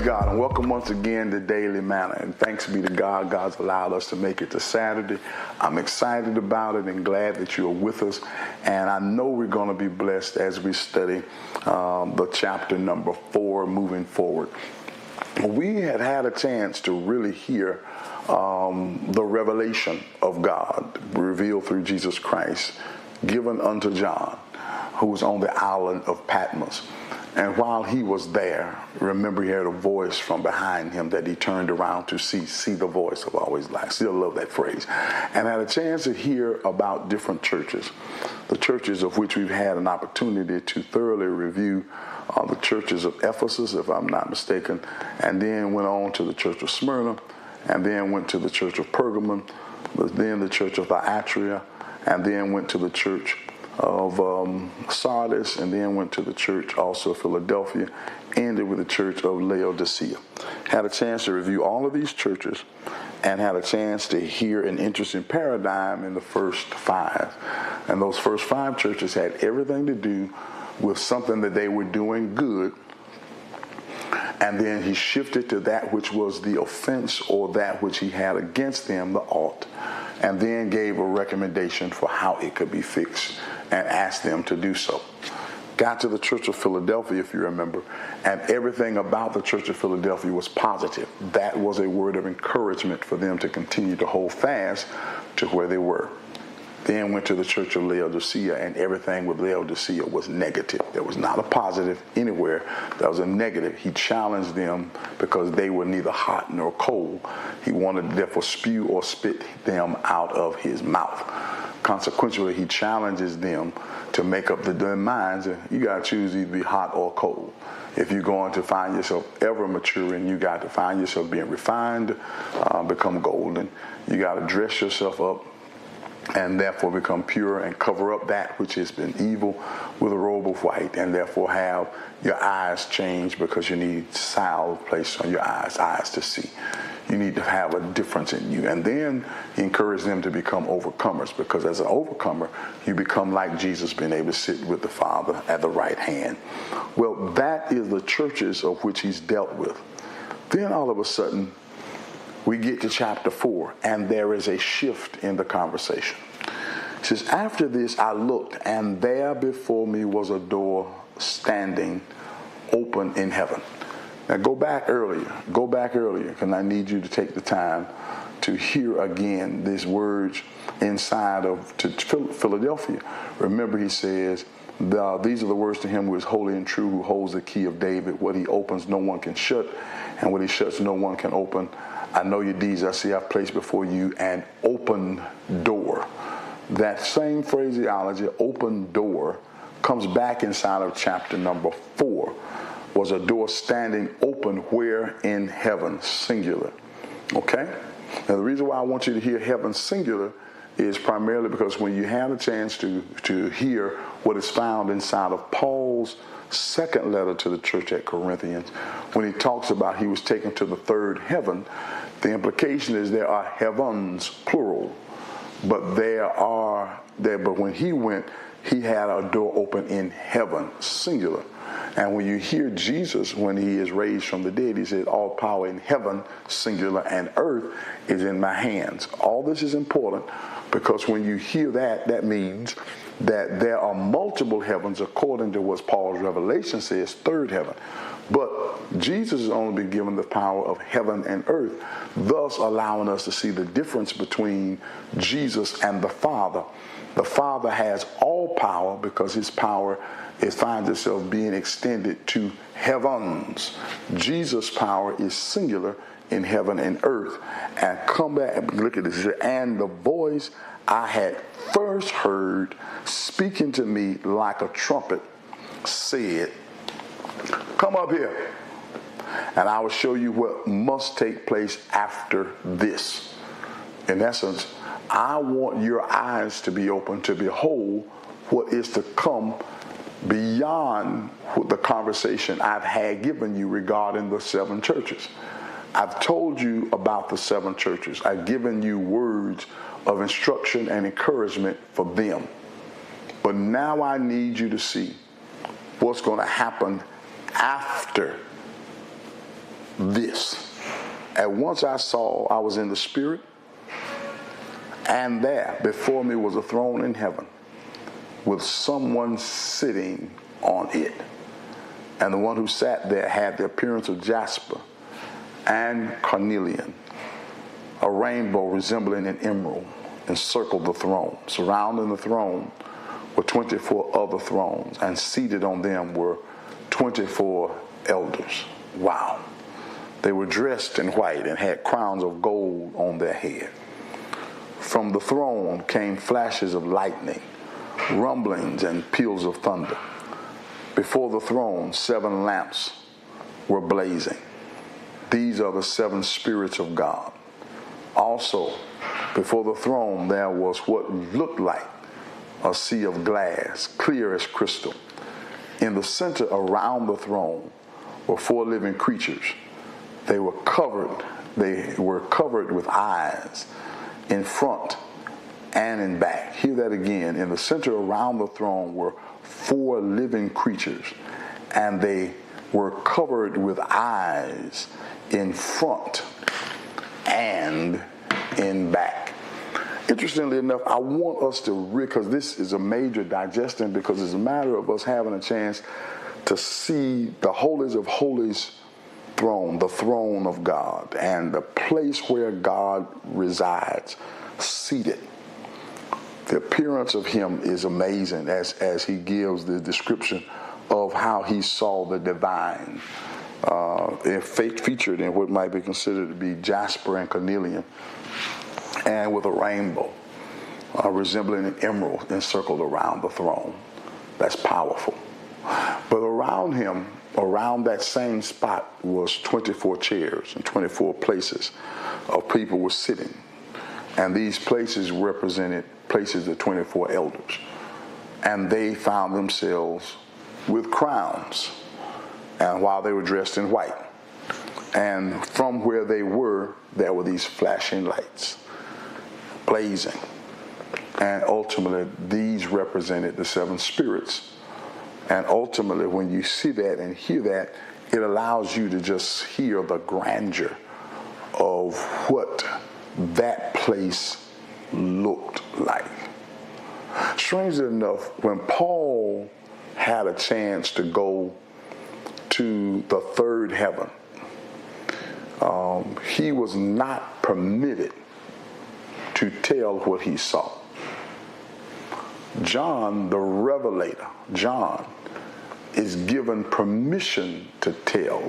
God, and welcome once again to Daily Manna. And thanks be to God, God's allowed us to make it to Saturday. I'm excited about it and glad that you're with us. And I know we're going to be blessed as we study the chapter number 4 moving forward. We had a chance to really hear the revelation of God revealed through Jesus Christ, given unto John, who was on the island of Patmos. And while he was there, remember he heard a voice from behind him that he turned around to see the voice. I've always liked, still love that phrase. And had a chance to hear about different churches, the churches of which we've had an opportunity to thoroughly review, the churches of Ephesus, if I'm not mistaken, and then went on to the church of Smyrna, and then went to the church of Pergamum, then the church of Thyatira, and then went to the church of Sardis, and then went to the church also of Philadelphia, ended with the church of Laodicea. Had a chance to review all of these churches and had a chance to hear an interesting paradigm in the first 5. And those first 5 churches had everything to do with something that they were doing good, and then he shifted to that which was the offense or that which he had against them, the ought, and then gave a recommendation for how it could be fixed and asked them to do so. Got to the church of Philadelphia, if you remember, and everything about the church of Philadelphia was positive. That was a word of encouragement for them to continue to hold fast to where they were. Then went to the church of Laodicea, and everything with Laodicea was negative. There was not a positive anywhere. There was a negative. He challenged them because they were neither hot nor cold. He wanted to therefore spew or spit them out of his mouth. Consequently, he challenges them to make up their minds. You got to choose either be hot or cold. If you're going to find yourself ever maturing, you got to find yourself being refined, become golden. You got to dress yourself up and therefore become pure and cover up that which has been evil with a robe of white, and therefore have your eyes changed because you need salve placed on your eyes to see. You need to have a difference in you. And then he encouraged them to become overcomers, because as an overcomer, you become like Jesus, being able to sit with the Father at the right hand. Well, that is the churches of which he's dealt with. Then all of a sudden, we get to chapter 4, and there is a shift in the conversation. It says, after this I looked, and there before me was a door standing open in heaven. Now go back earlier, because I need you to take the time to hear again these words inside of to Philadelphia. Remember, he says, these are the words to him who is holy and true, who holds the key of David. What he opens, no one can shut, and what he shuts, no one can open. I know your deeds. I see I've placed before you an open door. That same phraseology, open door, comes back inside of chapter number 4. Was a door standing open where? In heaven, singular. Okay? Now the reason why I want you to hear heaven singular is primarily because when you have a chance to hear what is found inside of Paul's second letter to the church at Corinthians, when he talks about he was taken to the third heaven, the implication is there are heavens, plural, but but when he went, he had a door open in heaven, singular. And when you hear Jesus, when he is raised from the dead, he said, all power in heaven, singular, and earth is in my hands. All this is important because when you hear that, that means that there are multiple heavens according to what Paul's revelation says, third heaven. But Jesus has only been given the power of heaven and earth, thus allowing us to see the difference between Jesus and the Father. The Father has all power because his power finds itself being extended to heavens. Jesus' power is singular in heaven and earth. And come back and look at this. And the voice I had first heard speaking to me like a trumpet said, come up here, and I will show you what must take place after this. In essence, I want your eyes to be open to behold what is to come beyond the conversation I've had given you regarding the 7 churches. I've told you about the 7 churches. I've given you words of instruction and encouragement for them. But now I need you to see what's going to happen after this. At once I saw, I was in the Spirit, and there before me was a throne in heaven with someone sitting on it. And the one who sat there had the appearance of jasper and carnelian. A rainbow resembling an emerald encircled the throne. Surrounding the throne were 24 other thrones, and seated on them were 24 elders. Wow. They were dressed in white and had crowns of gold on their head. From the throne came flashes of lightning, rumblings, and peals of thunder. Before the throne, 7 lamps were blazing. These are the 7 spirits of God. Also, before the throne, there was what looked like a sea of glass, clear as crystal. In the center around the throne were 4 living creatures. They were covered with eyes in front and in back. Hear that again. In the center around the throne were 4 living creatures, and they were covered with eyes in front and in back. Interestingly enough, I want us to because this is a major digestion, because it's a matter of us having a chance to see the holies of holies throne, the throne of God, and the place where God resides, seated. The appearance of him is amazing as he gives the description of how he saw the divine, featured in what might be considered to be jasper and carnelian, and with a rainbow resembling an emerald encircled around the throne. That's powerful. But around him, around that same spot, was 24 chairs and 24 places of people were sitting. And these places represented places of 24 elders. And they found themselves with crowns, and while they were dressed in white. And from where they were, there were these flashing lights, blazing. And ultimately, these represented the 7 spirits. And ultimately, when you see that and hear that, it allows you to just hear the grandeur of what that place looked like. Strangely enough, when Paul had a chance to go to the 3rd heaven, he was not permitted to tell what he saw. John, the revelator, John, is given permission to tell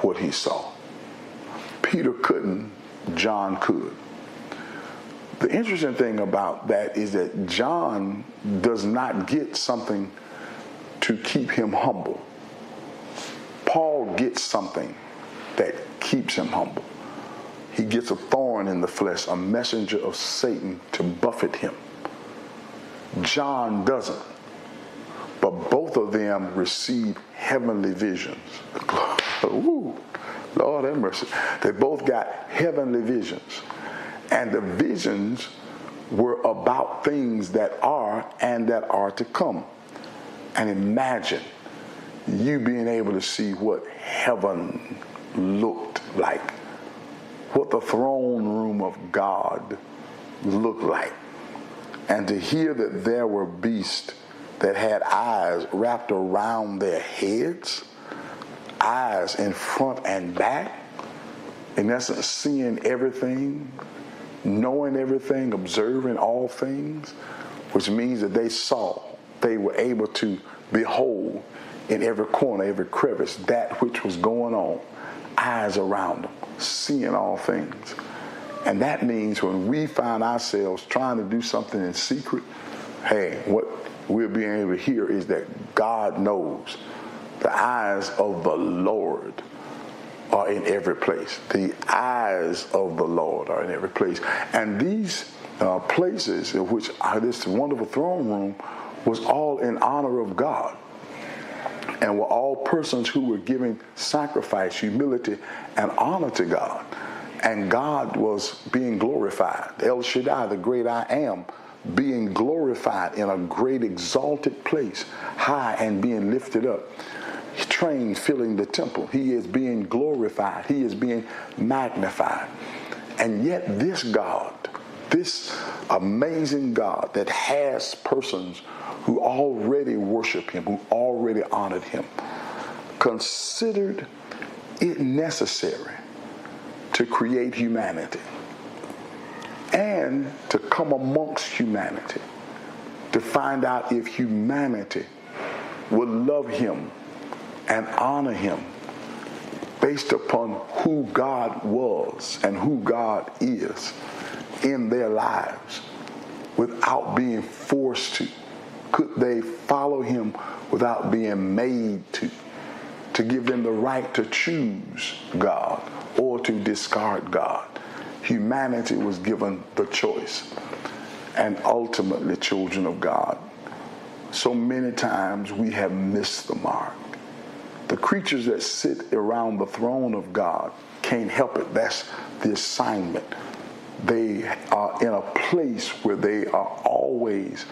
what he saw. Peter couldn't, John could. The interesting thing about that is that John does not get something to keep him humble. Paul gets something that keeps him humble. He gets a thorn in the flesh, a messenger of Satan to buffet him. John doesn't. But both of them receive heavenly visions. Ooh, Lord have mercy. They both got heavenly visions. And the visions were about things that are and that are to come. And imagine you being able to see what heaven looked like, what the throne room of God looked like, and to hear that there were beasts that had eyes wrapped around their heads, eyes in front and back, in essence seeing everything, knowing everything, observing all things, which means that they were able to behold in every corner, every crevice, that which was going on, eyes around them, seeing all things. And that means when we find ourselves trying to do something in secret, hey, what we're being able to hear is that God knows. The eyes of the Lord are in every place. The eyes of the Lord are in every place. And these places in which this wonderful throne room was all in honor of God, and were all persons who were giving sacrifice, humility, and honor to God. And God was being glorified. El Shaddai, the great I am, being glorified in a great exalted place, high and being lifted up. train filling the temple. He is being glorified. He is being magnified. And yet this God, this amazing God that has persons who already worship him, who already honored him, considered it necessary to create humanity and to come amongst humanity to find out if humanity would love him and honor him based upon who God was and who God is in their lives without being forced to. Could they follow him without being made to give them the right to choose God or to discard God? Humanity was given the choice. And ultimately, children of God, so many times we have missed the mark. The creatures that sit around the throne of God can't help it. That's the assignment. They are in a place where they are always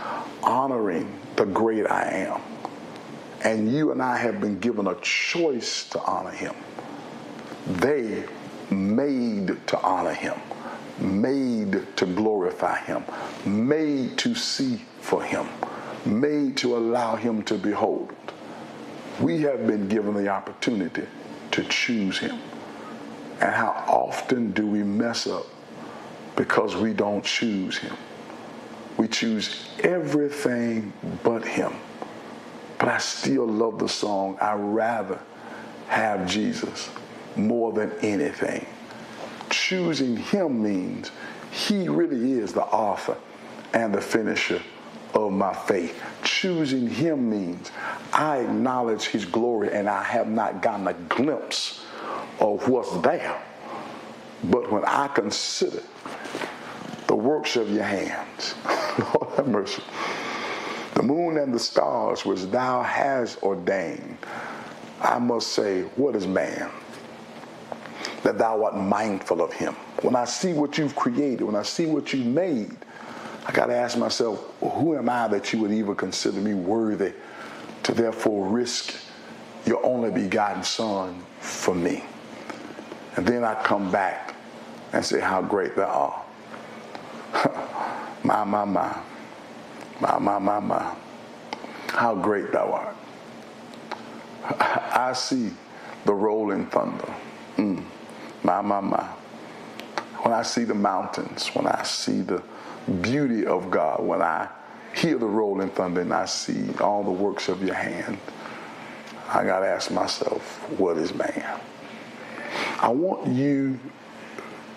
honoring the great I am. And you and I have been given a choice to honor him. They made to honor him, made to glorify him, made to see for him, made to allow him to behold. We have been given the opportunity to choose him. And how often do we mess up because we don't choose him? We choose everything but him. But I still love the song, I'd rather have Jesus more than anything. Choosing him means he really is the author and the finisher of my faith. Choosing him means I acknowledge his glory and I have not gotten a glimpse of what's there. But when I consider the works of your hands, Lord have mercy, the moon and the stars which thou hast ordained, I must say, what is man that thou art mindful of him? When I see what you've created, when I see what you made, I got to ask myself, who am I that you would even consider me worthy to therefore risk your only begotten son for me? And then I come back and say how great thou art. My. How great thou art. I see the rolling thunder. My. When I see the mountains, when I see the beauty of God, when I hear the rolling thunder and I see all the works of your hand, I got to ask myself, what is man? I want you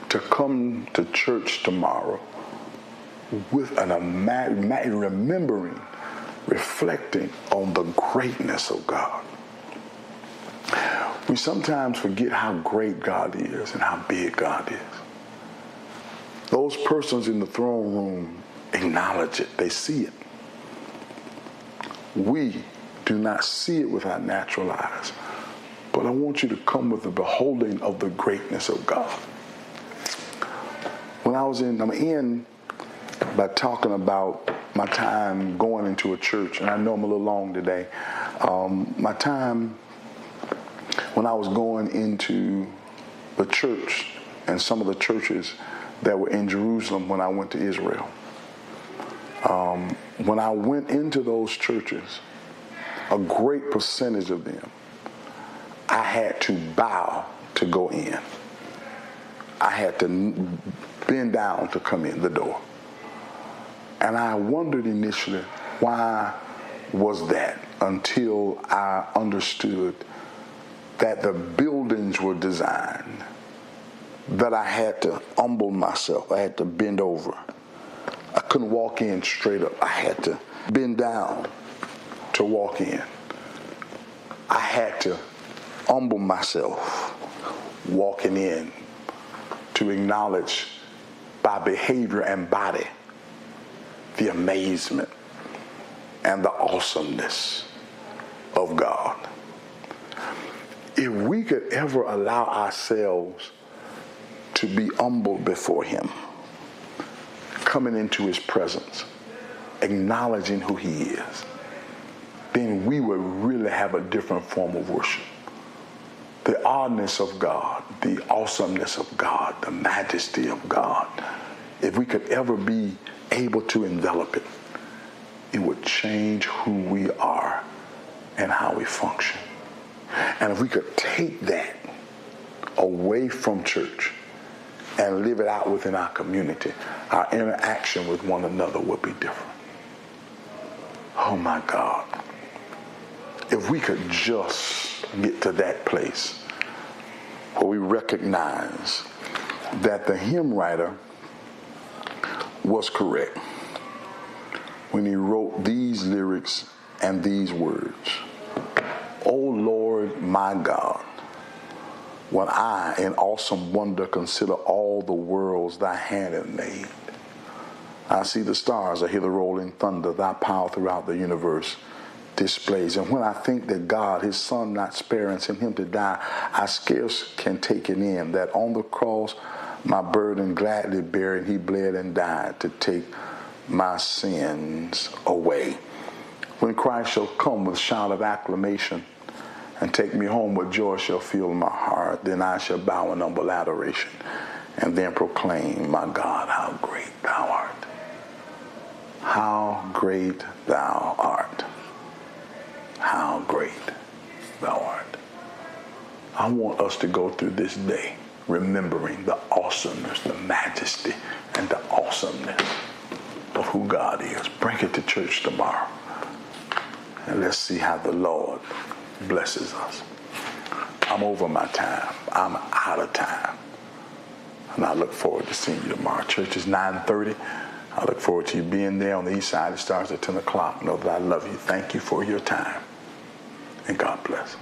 to come to church tomorrow with remembering, reflecting on the greatness of God. We sometimes forget how great God is and how big God is. Those persons in the throne room acknowledge it. They see it. We do not see it with our natural eyes. But I want you to come with the beholding of the greatness of God. When I'm in by talking about my time going into a church, and I know I'm a little long today. My time when I was going into the church and some of the churches that were in Jerusalem when I went to Israel. When I went into those churches, a great percentage of them, I had to bow to go in. I had to bend down to come in the door. And I wondered initially, why was that? Until I understood that the buildings were designed that I had to humble myself. I had to bend over. I couldn't walk in straight up. I had to bend down to walk in. I had to humble myself walking in to acknowledge by behavior and body the amazement and the awesomeness of God. If we could ever allow ourselves to be humbled before him, coming into his presence, acknowledging who he is, then we would really have a different form of worship. The oddness of God, the awesomeness of God, the majesty of God, if we could ever be able to envelop it, it would change who we are and how we function. And if we could take that away from church and live it out within our community, our interaction with one another would be different. Oh my God. If we could just get to that place where we recognize that the hymn writer was correct when he wrote these lyrics and these words. O Lord, my God, when I in awesome wonder consider all the worlds thy hand hath made, I see the stars, I hear the rolling thunder, thy power throughout the universe displays. And when I think that God, his son not sparing, sent him to die, I scarce can take it in that on the cross my burden gladly bearing, he bled and died to take my sins away. When Christ shall come with shout of acclamation and take me home, with joy shall fill my heart, then I shall bow in humble adoration and then proclaim, my God, how great thou art. How great thou art. How great thou art. I want us to go through this day remembering the awesomeness, the majesty, and the awesomeness of who God is. Bring it to church tomorrow. And let's see how the Lord blesses us. I'm over my time. I'm out of time. And I look forward to seeing you tomorrow. Church is 9:30. I look forward to you being there on the east side. It starts at 10 o'clock. Know that I love you. Thank you for your time. And God bless.